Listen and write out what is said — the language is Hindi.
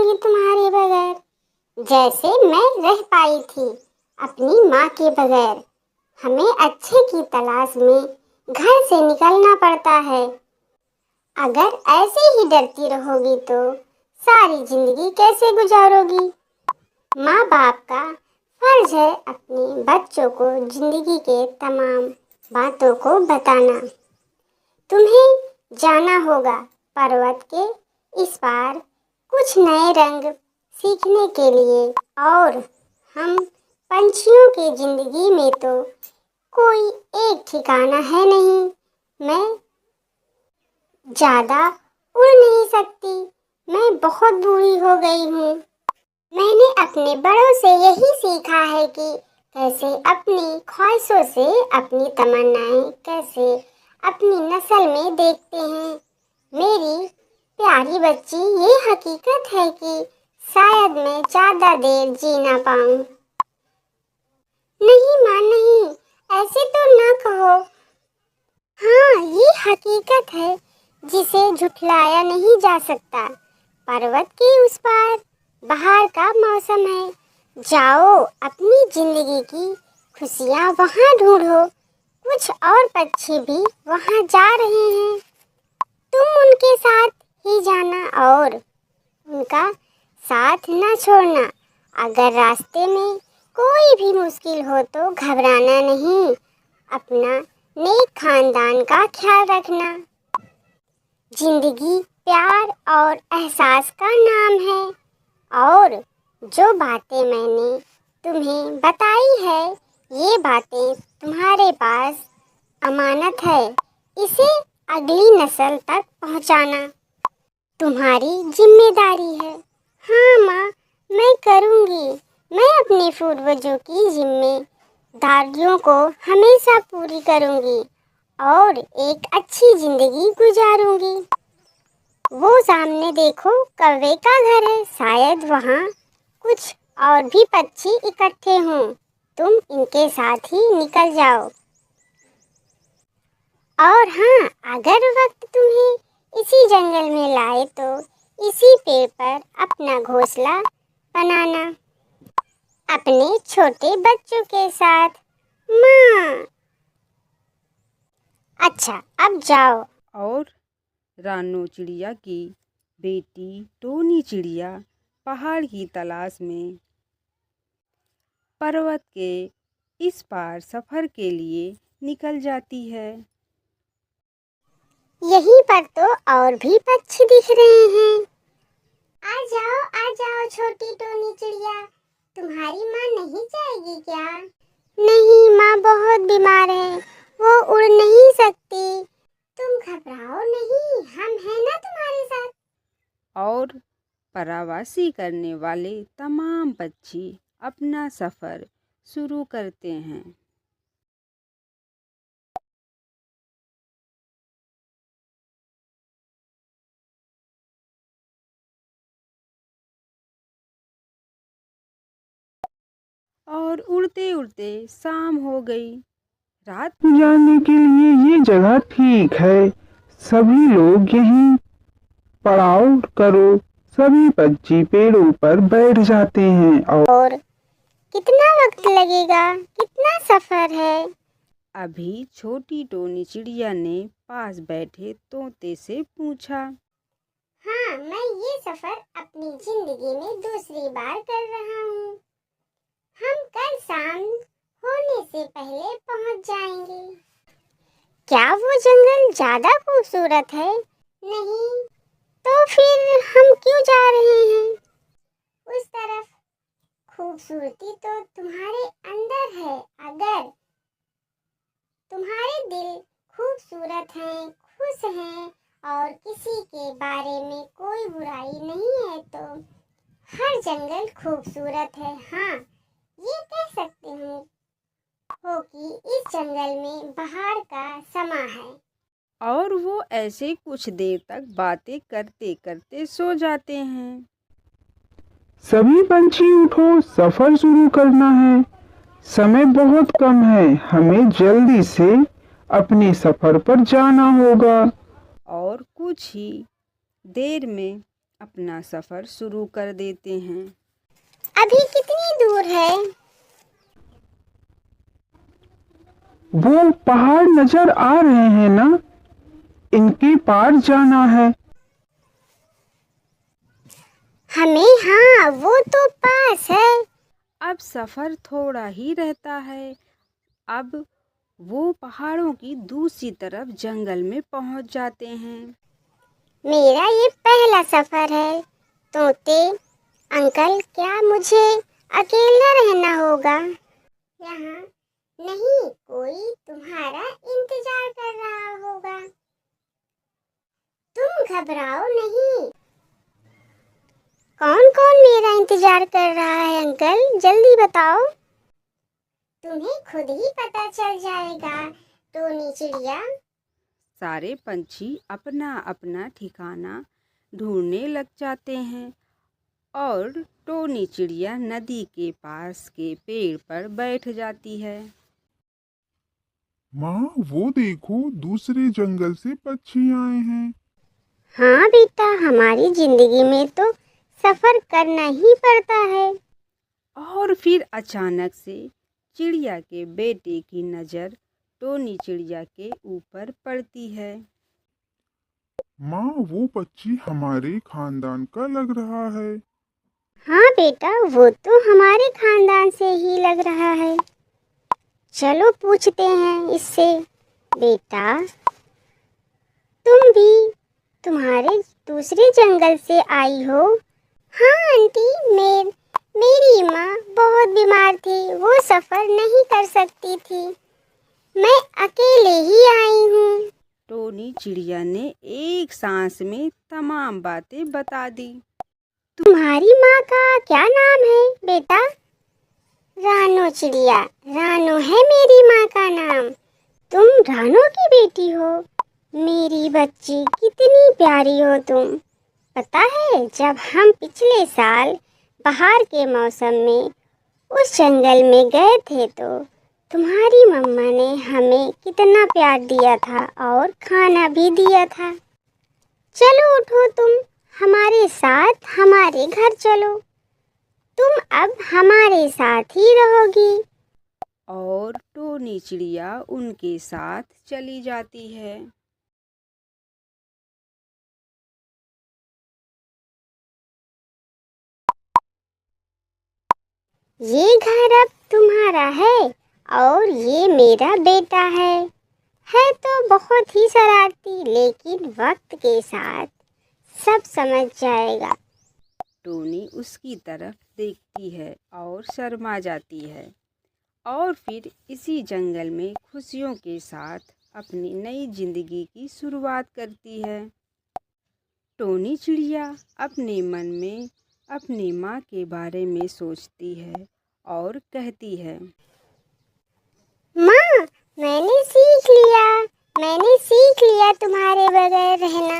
पाऊंगी तुम्हारे बगैर, जैसे मैं रह पाई थी अपनी माँ के बगैर। हमें अच्छे की तलाश में घर से निकलना पड़ता है। अगर ऐसे ही डरती रहोगी तो सारी जिंदगी कैसे गुजारोगी? माँ बाप का फर्ज है अपने बच्चों को जिंदगी के तमाम बातों को बताना। तुम्हें जाना होगा पर्वत के इस पार कुछ नए रंग सीखने के लिए। और हम पंछियों की जिंदगी में तो कोई एक ठिकाना है नहीं। मैं ज़्यादा उड़ नहीं सकती, मैं बहुत बूढ़ी हो गई हूँ। मैंने अपने बड़ों से यही सीखा है कि कैसे अपनी ख्वाहिशों से अपनी तमन्नाएं कैसे अपनी नस्ल में देखते हैं। मेरी प्यारी बच्ची, ये हकीकत है कि शायद मैं ज़्यादा देर जी ना पाऊँ। नहीं माँ नहीं, ऐसे तो ना कहो। हाँ, ये हकीकत है जिसे झुठलाया नहीं जा सकता। पर्वत के उस पार बाहर का मौसम है। जाओ, अपनी जिंदगी की खुशियाँ वहाँ ढूंढो। कुछ और पक्षी भी वहाँ जा रहे हैं, तुम उनके साथ ही जाना और उनका साथ न छोड़ना। अगर रास्ते में कोई भी मुश्किल हो तो घबराना नहीं, अपना नेक खानदान का ख्याल रखना। जिंदगी प्यार और एहसास का नाम है, और जो बातें मैंने तुम्हें बताई है, ये बातें तुम्हारे पास अमानत है। इसे अगली नस्ल तक पहुंचाना तुम्हारी जिम्मेदारी है। हाँ माँ, मैं करूँगी। मैं अपने पूर्वजों की जिम्मेदारियों को हमेशा पूरी करूँगी और एक अच्छी जिंदगी गुजारूँगी। वो सामने देखो, कौवे का घर है, शायद वहाँ कुछ और भी पक्षी इकट्ठे हों। तुम इनके साथ ही निकल जाओ। और हाँ, अगर वक्त तुम्हें इसी जंगल में लाए तो इसी पेड़ पर अपना घोंसला बनाना अपने छोटे बच्चों के साथ। माँ, अच्छा अब जाओ। और रानो चिड़िया की बेटी टोनी चिड़िया पहाड़ की तलाश में पर्वत के इस पार सफ़र के लिए निकल जाती है। यहीं पर तो और भी पक्षी दिख रहे हैं। आ जाओ छोटी टोनी चिड़िया, तुम्हारी माँ नहीं जाएगी क्या? नहीं माँ, बहुत बीमार है, वो उड़ नहीं सकती। तुम घबराओ नहीं, हम हैं ना तुम्हारे साथ। और परावासी करने वाले तमाम पक्षी अपना सफ़र शुरू करते हैं। और उड़ते उड़ते शाम हो गई। रात जाने के लिए ये जगह ठीक है। सभी लोग यहीं पड़ाव करो। सभी पक्षी पेड़ों पर बैठ जाते हैं और कितना वक्त लगेगा? कितना सफर है? अभी छोटी टोनी चिड़िया ने पास बैठे तोते से पूछा। हाँ, मैं ये सफर अपनी जिंदगी में दूसरी बार कर रहा हूँ। हम कल शाम होने से पहले पहुँच जाएंगे। क्या वो जंगल ज्यादा खूबसूरत है? नहीं, तो फिर हम क्यों जा रहे हैं उस तरफ? खूबसूरती तो तुम्हारे अंदर है। अगर तुम्हारे दिल खूबसूरत हैं, खुश हैं और किसी के बारे में कोई बुराई नहीं है तो हर जंगल खूबसूरत है। हाँ, ये कह सकते हो कि इस जंगल में बाहर का समा है। और वो ऐसे कुछ देर तक बातें करते करते सो जाते हैं। सभी पंछी उठो, सफर शुरू करना है। समय बहुत कम है, हमें जल्दी से अपने सफर पर जाना होगा। और कुछ ही देर में अपना सफ़र शुरू कर देते हैं। अभी कितनी दूर है? वो पहाड़ नजर आ रहे हैं ना, इनके पार जाना है। हमें, हाँ, वो तो पास है। अब सफ़र थोड़ा ही रहता है। अब वो पहाड़ों की दूसरी तरफ जंगल में पहुंच जाते हैं। मेरा ये पहला सफर है। तोते अंकल, क्या मुझे अकेला रहना होगा? यहाँ नहीं, कोई तुम्हारा इंतजार कर रहा होगा। तुम घबराओ नहीं। कौन कौन मेरा इंतजार कर रहा है अंकल, जल्दी बताओ। तुम्हें खुद ही पता चल जाएगा टोनी चिड़िया। सारे पंछी अपना अपना ठिकाना ढूंढने लग जाते हैं और टोनी चिड़िया नदी के पास के पेड़ पर बैठ जाती है। माँ, वो देखो, दूसरे जंगल से पक्षी आए हैं। हाँ बेटा, हमारी जिंदगी में तो सफर करना ही पड़ता है। और फिर अचानक से चिड़िया के बेटे की नज़र टोनी चिड़िया के ऊपर पड़ती है। माँ, वो पक्षी हमारे खानदान का लग रहा है। हाँ बेटा, वो तो हमारे खानदान से ही लग रहा है। चलो पूछते हैं इससे। बेटा, तुम भी तुम्हारे दूसरे जंगल से आई हो? हाँ आंटी, मेरी माँ बहुत बीमार थी, वो सफर नहीं कर सकती थी, मैं अकेले ही आई हूँ। टोनी चिड़िया ने एक सांस में तमाम बातें बता दी। तुम्हारी माँ का क्या नाम है बेटा? रानो चिड़िया, रानो है मेरी माँ का नाम। तुम रानो की बेटी हो? मेरी बच्ची, कितनी प्यारी हो तुम। पता है, जब हम पिछले साल बाहर के मौसम में उस जंगल में गए थे तो तुम्हारी मम्मा ने हमें कितना प्यार दिया था और खाना भी दिया था। चलो उठो, तुम हमारे साथ हमारे घर चलो। तुम अब हमारे साथ ही रहोगी। और टोनी चिड़िया उनके साथ चली जाती है। ये घर अब तुम्हारा है और ये मेरा बेटा है तो बहुत ही शरारती, लेकिन वक्त के साथ सब समझ जाएगा। टोनी उसकी तरफ देखती है और शर्मा जाती है और फिर इसी जंगल में खुशियों के साथ अपनी नई जिंदगी की शुरुआत करती है। टोनी चिड़िया अपने मन में अपनी माँ के बारे में सोचती है और कहती है, माँ, मैंने सीख लिया तुम्हारे बगैर रहना।